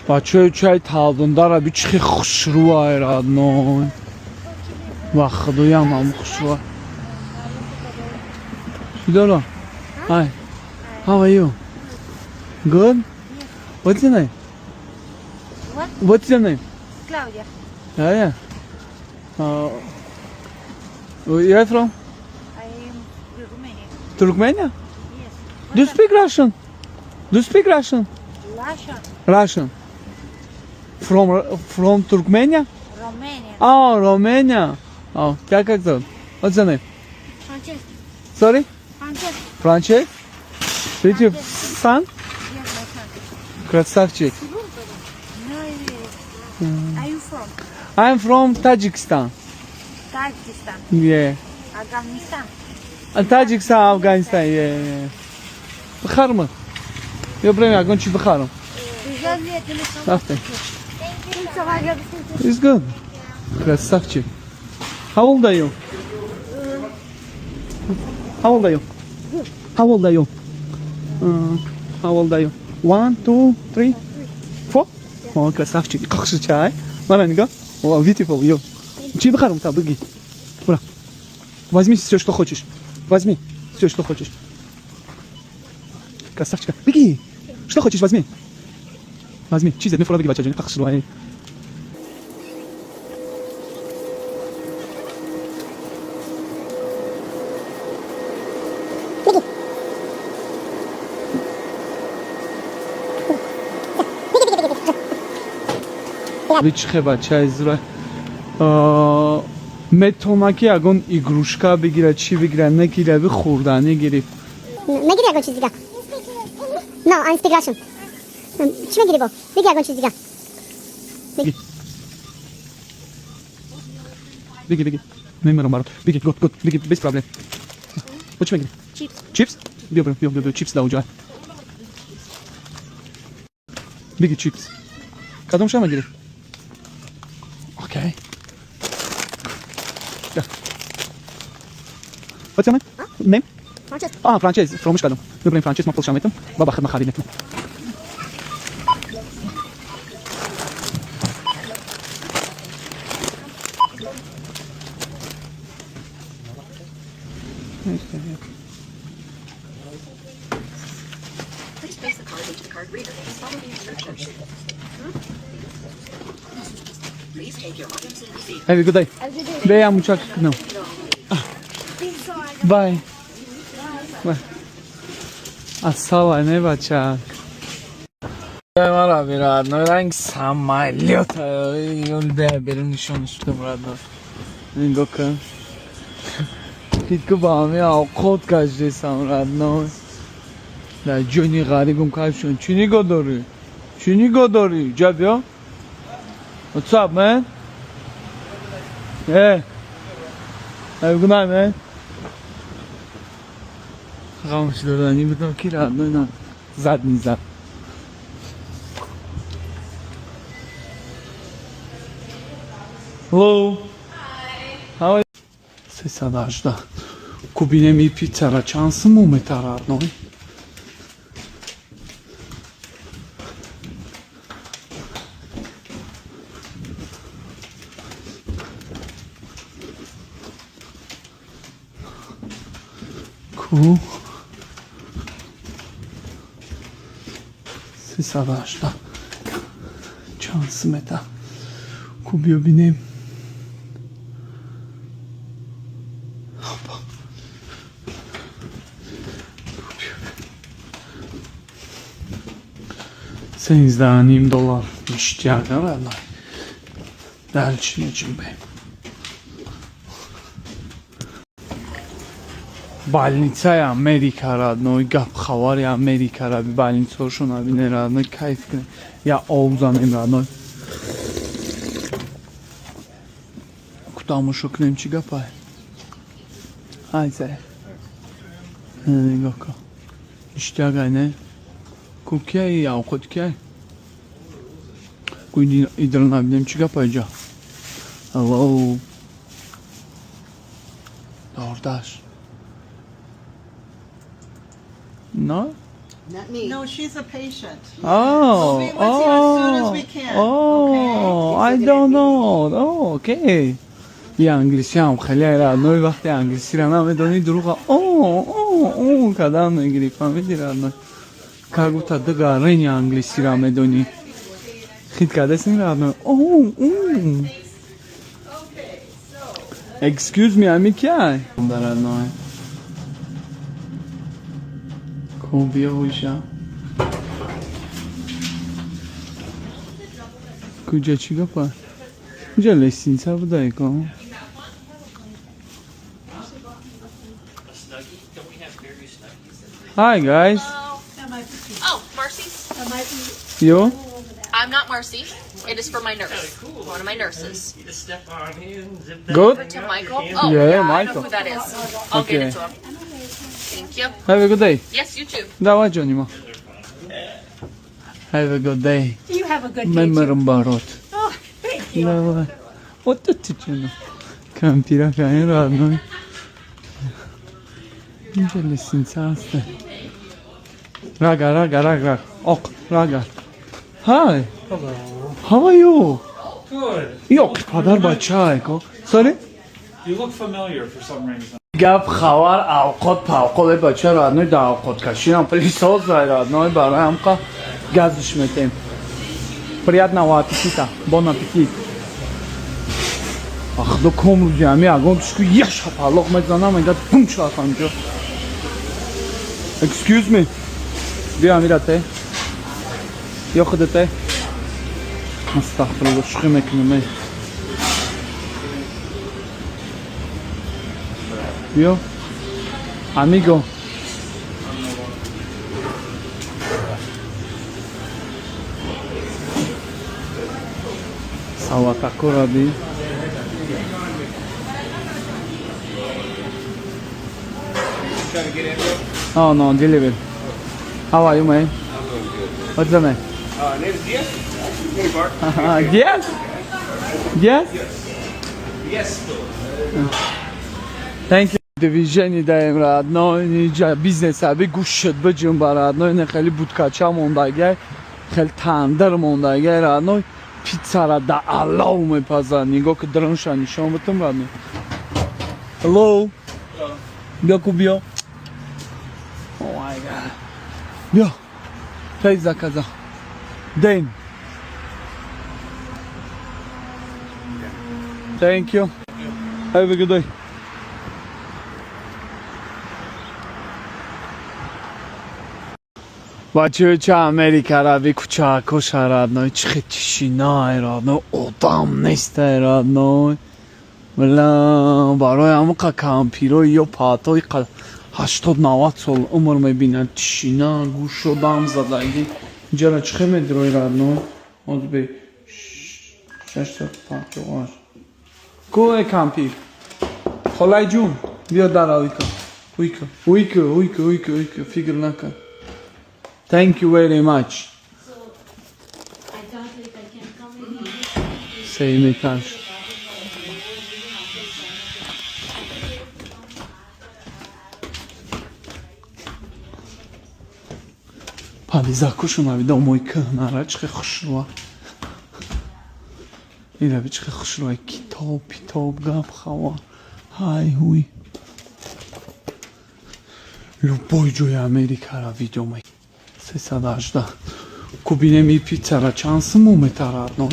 بچه چای تالدون داره بیچی خوشروه را نوی وقت دویم هم خوشروه چی دارم؟ Hi, how are you? Good? What's your name? What? What's your name? Claudia. Yeah. Where you from? I am Romania. Turkmenia? Yes. Do you speak Russian? Do you speak Russian? Russia. Russian. From Turkmenia? Romania. Oh, Romania. Oh, как зовут? What's your name? Francesco. Sorry? Francesco. Francesco? Did you son? Yes, my son. Красавчик. No, Are you from? I'm from Tajikistan. Tajikistan. Yeah. Afghanistan. Tajikistan, Afghanistan. Yeah. بخار mı? Yo premier, gonchi بخارم. Nothing. It's good. Красавчик. How old are you? How old are you? How old are you? How old are you? 1, 2, 3, 4? О, красавчик. Как же чай? Маленько. О, beautiful. You. Чай бахаром там, беги. Ура. Возьми все, что хочешь. Возьми все, что хочешь. Красавчика. Беги. Что хочешь, возьми. Возьми. Чизи, не фора беги, бача, как же. Вичхеба чайзра метомаки агон игрушка бигира чи бигира некилаби хурдани гириф Megiri agon çizgiga. No, I'm speak Russian. Çime giri bu? Megiri agon çizgiga. Bigi Memero maro Bigi good Bigi без проблем Почему гири? Chips. Chips? Бιο chips да уджа Bigi chips Kadam şama giri? Okay. Yeah. What's your name? Name? Francesco. Ah, Francesco. From kadam. Добрый Francesco, махал шаметом. Баба хадма хадинетом. Please place the card into the card reader and follow the instructions. Please take your items and receipt. Have a good day. Beya muchak no. Bye. Bye. Asala ne bachak. Мара бирад, но ранг самолет. Юлда берем нишон что брат. Ингока. Китко бами ауқот каждый сам родной. Да джони гарибум кайшон. Чини годори. Jabyo. What's up, man? Hey. Have a good night, man. خاموش دادنی بودم کی رد نه زد میزد Hello. Hi. How are you? Se sadažda. Kubine mi pizzara čansım mu metaradno. Cool. Se sadažda. Čansım meta. Kubiyo binem. $12 ништяк, наверное. Дальше нечем бы. Больница Америка родной, гап хавари Америка родной, больницу шо набине родной, кайф кне. Я оузанем родной. Куда шукнем чи гапай? Айзе. Гока. Ништяк айне. Кукяй я охоткяй. Quindi idrnabnem chi gapayja. Hello. Dordash. No? Not me. No, she's a patient. Oh. We'll be with you as soon as we I don't know. Okay. یه انگلیسی هم خیلی رادنوی وقتی انگلیسی رو نمیدونی دروغه کدام میگیری فهمیدی رادنوی کاگو تا دگارین یه انگلیسی رو میدونی خیلی کدست این رادنوی Excuse me همی که رادنوی کن بیا هوشم کجا چی گفت کجا لسینسا بودایی کن Hi guys. Oh, Marcy's? You? I'm not Marcy. It is for my nurse. One of my nurses. Good? To Michael? Oh, Yeah, I know Michael. who that is. I'll Okay. get it to him. Thank you. Have a good day. Yes, you too. давай جانیما Have a good day. You have a good day. ممرم برات Oh, thank you. давай вот это جانم کمپیره که این رادنوی اینجا لسینسه هسته راگا اق راگا Hi. How are you? Good. Yok پدر بچه های که Sorry? You look familiar for some reason. گپ خبر اوقات پاوقات بچه رادنوی در اوقات کشیرم پلیساز رادنوی برای همکا گازش میتیم приятного аппетита bon аппетит ах до кому жами агон тушку я шапалок мезанам инда бум шафам жо Excuse me бия амирате я ходете астагфируллах шуқи мекунам бия amigo Salataku rabi. Oh no, deliver. How are you, man? What's the name? Name is Diaz. Hey, Bart. Yes? Yes? Yes. Thank you. Division daim radno اینجا بیزنس ابی گوش شد بجون برادنو این خیلی بودکاچا مونداگه خیلی تندر مونداگه رادنو پیتزا را دا الله میپزا نگاه که درنشانی شما بتون رادنو Hello بیا کو بیا Oh my god بیا پیزا کزا دین Thank you Have a good day بچه چه امریکا روی کوچه کش رادنوی چه تشینای رادنوی آدم نیست رادنوی ولی برای همون که کمپیروی یا پاتوی 80-90 سال عمر میبینن تشینا گوش و دم زدگی اینجا را چه میدروی رادنوی از بی 658 کوه کمپیر خلای جون بیا در آویکا ویکا فکر نکن Thank you very much. Say me thanks. Palizakushun abi da moyka narach khushwa. Ila bich khushwa kitab gab khawa. Hay huy. Любой joy America ra video mai. 318 Kubinem iyi pizzara çansın mı metaradnoy?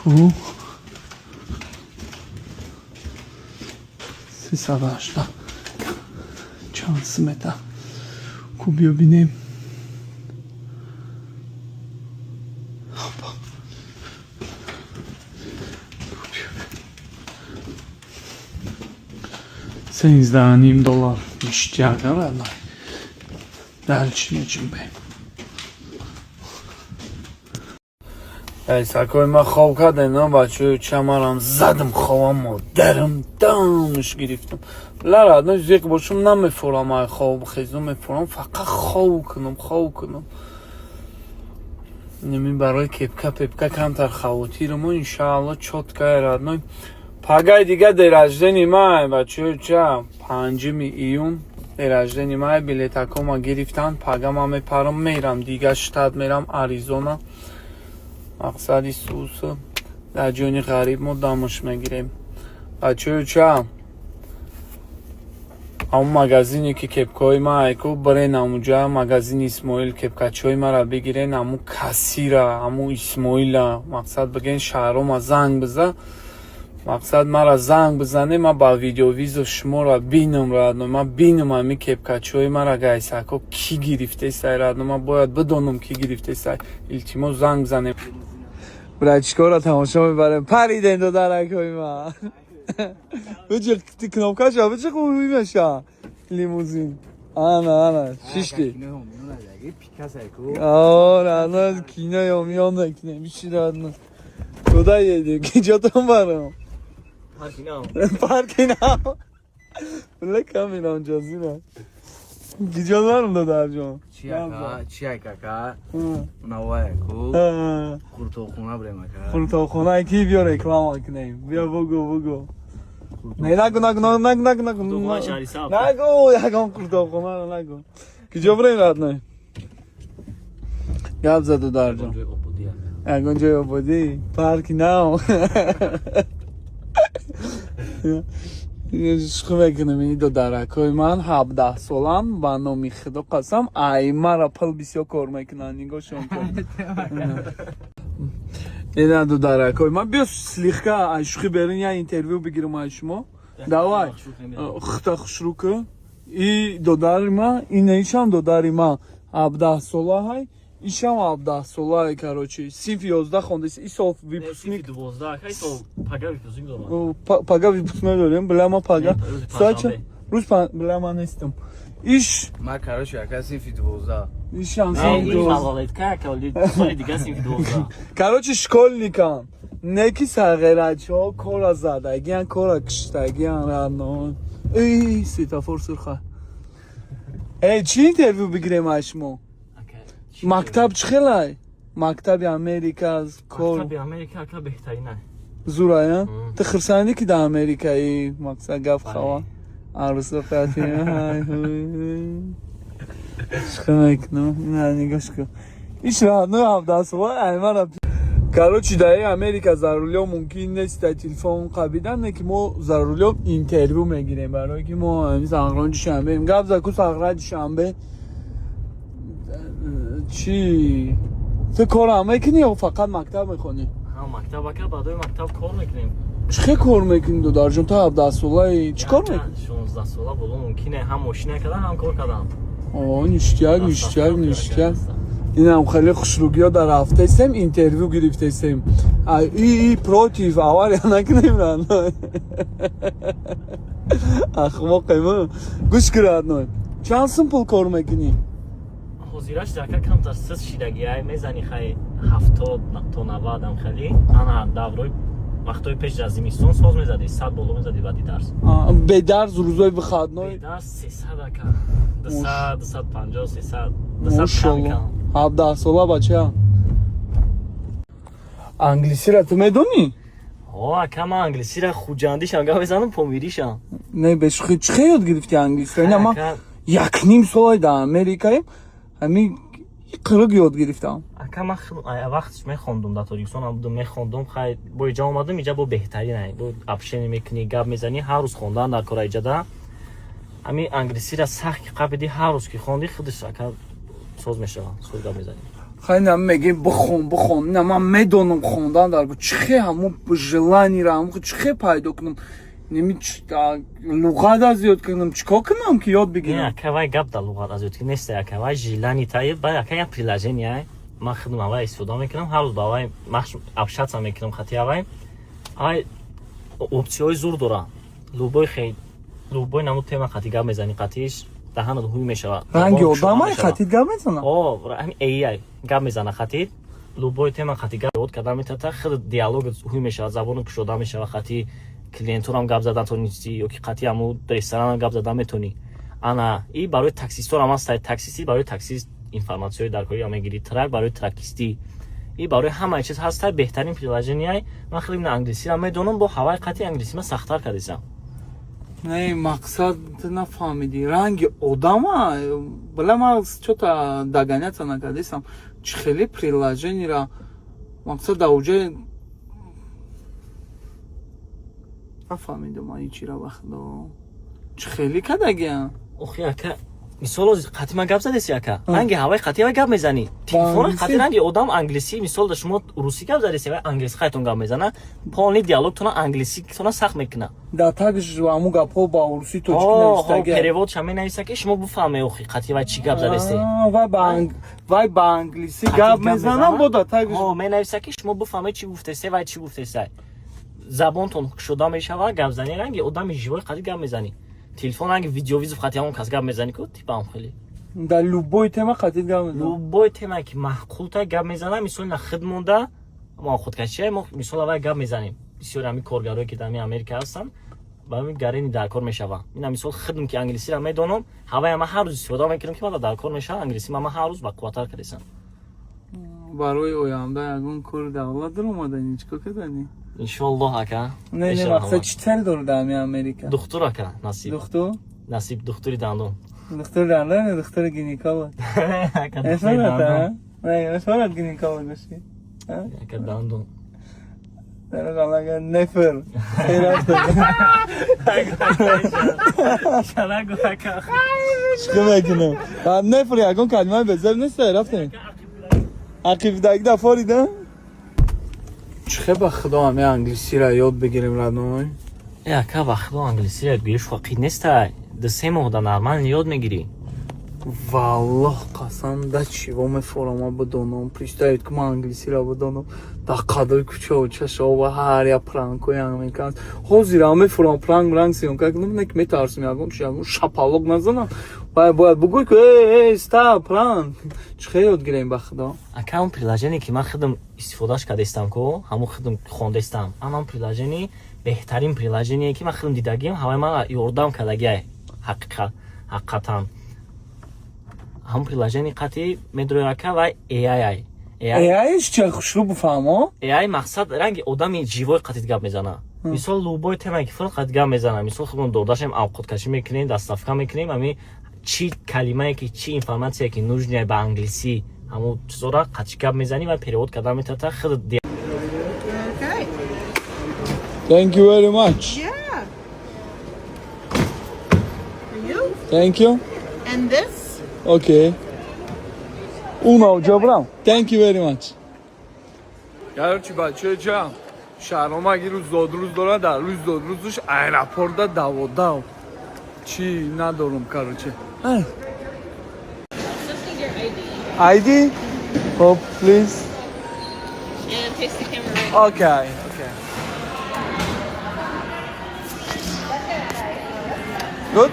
Cool 318 Çansın meta Kubio binem $13.5 مشتیاق رادنوی دلچینه بیم ساکوی ما خواب کردن بچه چمارم زدم خوابم و درم دامش گرفتم رادنوی زیگ باشم نمیفورم های خواب خیزم میفورم فقط خواب کنم Неми барои кепка камтар хавотирмо иншаалло чоткае родной. Пагай дига день рождения май, бачаё ча 5 июн день рождения май билетакома гирифтан пагама мепарам мерам дига штат мерам Аризона. мақсади сус дар ҷони ғариб мо дамош мегирем. бачаё ча ҳамун магазине ки кепкаҳои ман айку бирен ҳамуҷа магазини Исмоил кепкачаҳои маро бигирен ҳамун касира ҳамун Исмоила мақсад бигӯен шаҳрома занг биза мақсад мара занг бизане ман ба видеовизо шуморо бинам радно ман бинам ҳамин кепкачаҳои мара гайсако ки гирифтесай радно ман бояд бидонам ки гирифтесай илтимос занг бизанем. братчикоро тамошо мебарем париден додаракҳои ман Выжил ты кнопкаша, выжил хуймеша лимузин. Ана, шишки. Ана, кино ямьян накне, миширадно. Куда едем? Где там барам? Паркинам. Лекам инам жазина. Где барам дадарҷон? Чиака. Наваяку. Хуртохона бремака. Хуртохона ки биё реклама кунем. Биё бугу. Не нагу. Нагу, ягон хуртохона нагу. Киҷо брем радной? Гап заду дарҷон. Ягон ҷои ободӣ? Парки нав. шуқӣ мекунем ини додаракҳои ман 17 солам ба номи худо қасам ай мара пул бисёр кор мекунанд нигоҳшон кун ина додаракҳои ман биё слихка ай шуқӣ берин я интервю бигирам ай шумо давай хта хушрука и додари ман инаишам додари ман 17 сола ҳай ишам 17 сола короче синфи 11 хондаси и сол випускник 12 хай сол пага випускник дорам пага випускник дорем билама пага сача рус билама нестам иш ма короче яка синфи 12 ишам фалалетка кали соли дига синфи 12 короче школьникам неки сағирачо кора задагиан кора киштагиан рано эй светофор сурха эй чи интервью бигирем ашмо мактаб чӣ хелай? Мактаби Америка кор. Мактаби Америка ка беҳтарина. Зурая? Ты хирсанди ки да Америкаи мақсад гап хава. Арусо фати. Шхамекно. На нигошко. Иш радно 17 сола аймара. Короче, да Америка за рулем мумкин нест телефон қабидан не ки мо за рулем интервью мегирем барои ки мо сағраҷи шанбе гап за ку сағраҷи шанбе چی؟ تو کار میکنی یا فقط مکتب میخونی؟ ها مکتب که بعدای مکتب کار میکنیم. چه کار میکنی دادر جون تا 17 ساله چی کار میکنی؟ 16 ساله بودم ممکنه هم ماشین کردم هم کار کردم. نیشتیاگ. اینم خیلی خوشروگیا در هفته سم اینترویو گرفته سم. ای پروتیف آوار یا نکنیم ران. اخماقم. گوش کرد چند سم پول کار میکنی؟ حضورش دکه کمتر 3 شیدگی میزنی خیلی 70 تا 90 هم خیلی انا دورای وقتای پیش از زمستون ساز میزدی 100 بالا میزدی بعدی درس به درس روزای بخدنای به درس 300 دکه 200 250 300 ماشاءالله 17 ساله بچه انگلیسی را تو میدونی؟ آه کم انگلیسی را خوجاندیش انگار بزنم پامیریشم نه بهش چه یاد گرفتی انگلیسی را ما 1.5 سال در امریکاییم همین قرق یاد گرفتم. اکا من وقتش میخوندم در تاریکسون هم بودم میخوندم خیلی با اینجا اومدم اینجا با بهتری نه با اپشن میکنی گپ میزنی هر روز خوندن در کار ایجاده همین انگلیسی را سخت قبلی هر روز که خوندی خودش اکا سوز میشه سوز گپ میزنی خیلی هم میگه بخون نه من میدونم خوندن در چه همون желانی را همون چه پیدا کنم لغت از یاد کنم چیکار کنم که یاد بگیرم نه کوای گپ در لغت از یاد کنی نیست کوای ژیلانی تای با کوای اپلیکیشنی ما خودم اوای استفاده میکنم هر روز با اوای مخش ابشات میکنم خاطی اوای اپسیون زور داره لوبای نمود تیم خاطی گپ میزنی قطیش دهان دو میشه رنگ آدمای خاطی گپ میزنه همین ای گپ میزنه خاطی لوبای تیم خاطی گپ یاد کردم میتونه خود دیالوگ هوی میشه زبان کشوده میشه خاطی کلینتور هم گپ زدن تو نیستی یا که قطعی همون در رستوران هم گپ زدن میتونی انا این برای تاکسیستور هم هست تاکسیستی برای تاکسی اینفورماسیون در کاری هم میگیری ترک برای ترکیستی این برای همه چیز هست بهترین приложение من خیلی من انگلیسی را میدونم با هوای قطعی انگلیسی من سخت‌تر کردم نه مقصد نفهمیدی رنگ آدم بله من چطور دگانیت نکردیسم چه خیلی приложение را مقصد اوجه نفهمیدم این چی را وقت چه خیلی کدگیم اوخی اکا مثال قطعی من گپ زدیسی اکا رنگ هوای قطعی و گپ میزنی تلفن قطعی رنگ آدم انگلیسی مثال شما روسی گپ زدیسی و انگلیسی خیلیتون گپ میزنه پانی دیالوگ تونه انگلیسی تونه سخت میکنه در تگش امو گپا با روسی تو چی نوشتگه پریوود شما نویسه که شما بفهمه اوخی قطعی و چی گپ زدیسی وای با انگلیسی گپ میزنم با در تگش می نویسه که شما بفهمه چی گفتیسی و چی گفتیسی زبانتون شده میشه و گپ زنی رنگ آدم ژوی قطعی گپ میزنی تلفن رنگ ویدیو ویزو خاطی همون کس گپ میزنی که تیپم خیلی در لوبوی تما قطعی گپ میزنم لوبوی تما که معقول تا گپ میزنه مثلا نخد مونده ما خودکشی ما مثلا اول گپ میزنیم بسیار همین کارگرایی که در امریکا هستن با همین گارینی در کار میشوم اینا مثلا خدم که انگلیسی را میدونم هوای ما هر روز استفاده میکنم که ما در کار میشه انگلیسی ما هر روز با قوتر کردیم برای آینده یگون کار دولت رو اومدن چیکار کردنی ان شاء الله اکا نه مقصد چطور دور در امریکا دکتر اکا نصیب نصیب دکتری دندون دکتر دندون دکتر گینیکا بود نه اسمش گینیکا بود باشی اکا دندون در حالا نفر خیرات شلا گو اکا چیکار میکنم نفر یگون کلمه بزرگ نیست رفتن عقیب دگده فاریدم چه به خدا همه انگلیسی را یاد بگیریم ردنامه اکا به خدا انگلیسی را گویش واقعی نیست ده 3 ماه در نرمال یاد میگیری والله قسم ده چیوا میفورم بدونم پریشتاید که من انگلیسی را بدونم در قدر کوچه و چشه و هر یا پرانکوی امریکان حاضر هم میفورم پرانک سیون که نک میترسم یگون چیگون شپالوگ نزنم باید بگوی که ای استاپ پرانک چه یاد گیریم به خدا اکا اون پریلاژنی که من خودم استفادهش کردستم که همون خودم خوندستم اما پریلاژنی بهترین پریلاژنیه که من خودم دیدگیم هوای من یوردم کردگیه حقیقتا هم پریلاژنی قطعی میدروی اکا و AI ایش چه خوشلو بفهمم AI مقصد رنگ آدمی جیوای قطعی گپ میزنه مثال لوبای تمایی که فرق قطعی گپ میزنه مثال خودمون دورداشم اوقات کشی میکنیم دستافکا میکنیم امی چی کلمه که چی اینفورماسیون که نوجنی به انگلیسی همون چیزا قطعی گپ میزنی و پریود کردن میتونه خود دی Okay. Thank you very much. Yeah. For you. Thank you. And this? Okay. Uno, Jabram. Thank you very much. Короче, بچه جمع شهرام اگه روز داره در روزش ایرپورت 12 چی ندارم کارچه ID oh please And face the camera right. okay good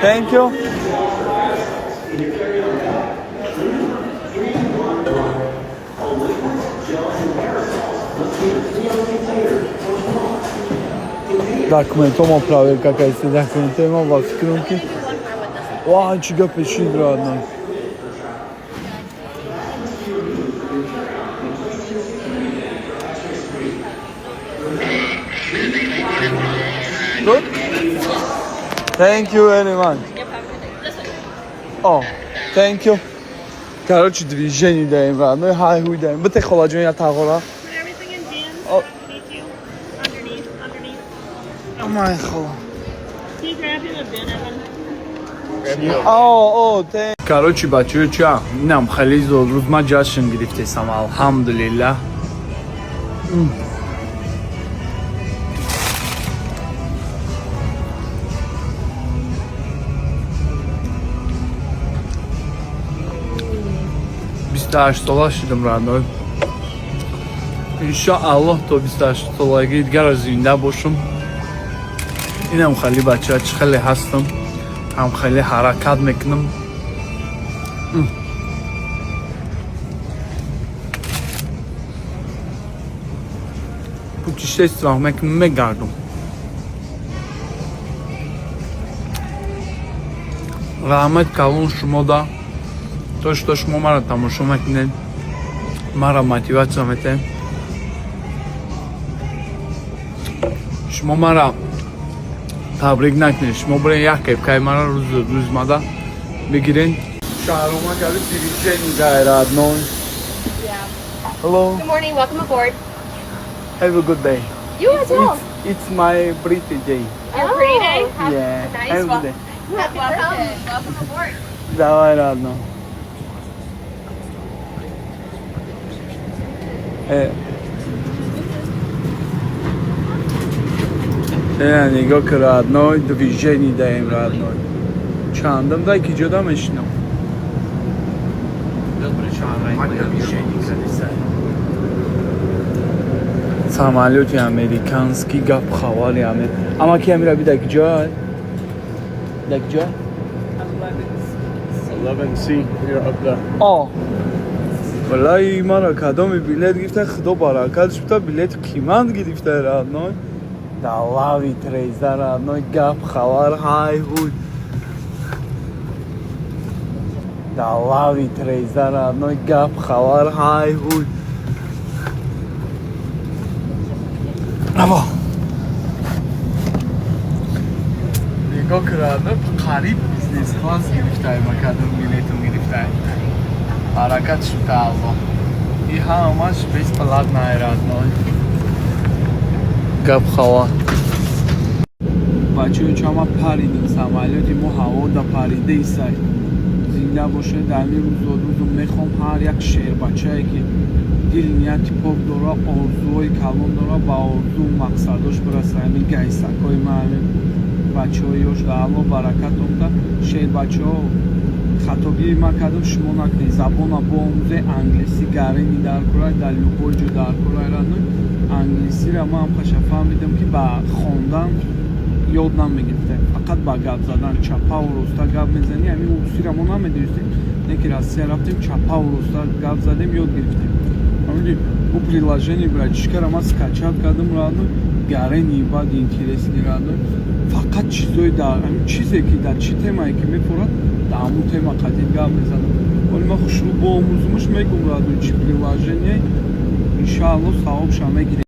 thank you Документом проверка какая-то документом во вскрынке. Вау, чего пишет родной. Good. Thank you very much. Oh, thank you. Короче, движение даем, родной, хай хуй даем. Быты холоджение тагора. Everything in jeans. Oh. Need you. Underneath. Oh my god. Can you grab him a bin, Evan? thank you. Короче, бачу, ча, нам خیلی زود روز ما جشن گرفتیم الحمدلله. ساله شدم رانوی انشاءالله تا 28 سالگی دیگر زنده باشم اینم خیلی بچه خیلی هستم هم خیلی حرکت میکنم پوچیشته استراح میکنم میگردم رحمت کلون شما دا توش شما مرا تماشا میکنید мара мотивация метем. Шумо мара табрик накунед. Шумо бурен як кепкай мара рӯзмада бигирен. Шаҳрома карди дивизиони гайрадной. Hello. Good morning, welcome aboard. Have a good day. You as well. It's my birthday day. Your pretty day. Have Yeah. a nice Have a walk. good day. Happy birthday. Welcome aboard. Давай, родной. нигоҳ ки родной движение даем родной. Чандам дай ки ҷода мешинам. самолёти американский гап хавали амер. Ама ки амира бида ки ҷой? Dak ҷой? 11C, you're up there. валлаҳи мара кадоми билет гирифта худо баракатш бита билети қимат гирифта родной. Да лави треза родной гап хавар ҳай ҳуй. Да лави треза родной гап хавар ҳай ҳуй. Аво. нигоҳ ки родной қариб бизнес класс гирифтаи ма кадом билетум гирифтаи. Баракатш бита Аллоҳ. И ҳамаш бесплатнаи родной. Гап хавар. бачаҳо чама паридем самолёти мо ҳавода парида исай. зинда бошед ами рӯзу мехом ҳар як шербачае ки дил нияти пок дора орзуҳои калон дора ба орзу мақсадош бираса ами гайсакҳои ма ами бачаҳои ёшда алло баракат омда шербачаҳо хатогии ма кардам шумо накунед забона боомӯзе англисӣ гарени дар курай дар любой ҷо дар курай радной англисира ма ҳам хаша фаҳмидам ки ба хондан ёд намегирифтем фақат ба гап задан чапаву роста гап мезани ҳамин усира мо намедонистем неки россия рафтем чапаву роста гап задем ёд гирифтем ҳамиди бу приложение бира чишкара ма скачат кардам радной гарени баъд интересни радной фақат чизои дар ҳамин чизе ки дар чӣ темае ки мепурад дар ҳамун тема қадим гап мезанам вале ма хушрӯ бо омӯзумаш мегум радной чӣ приложение иншаалло савобша мегирем.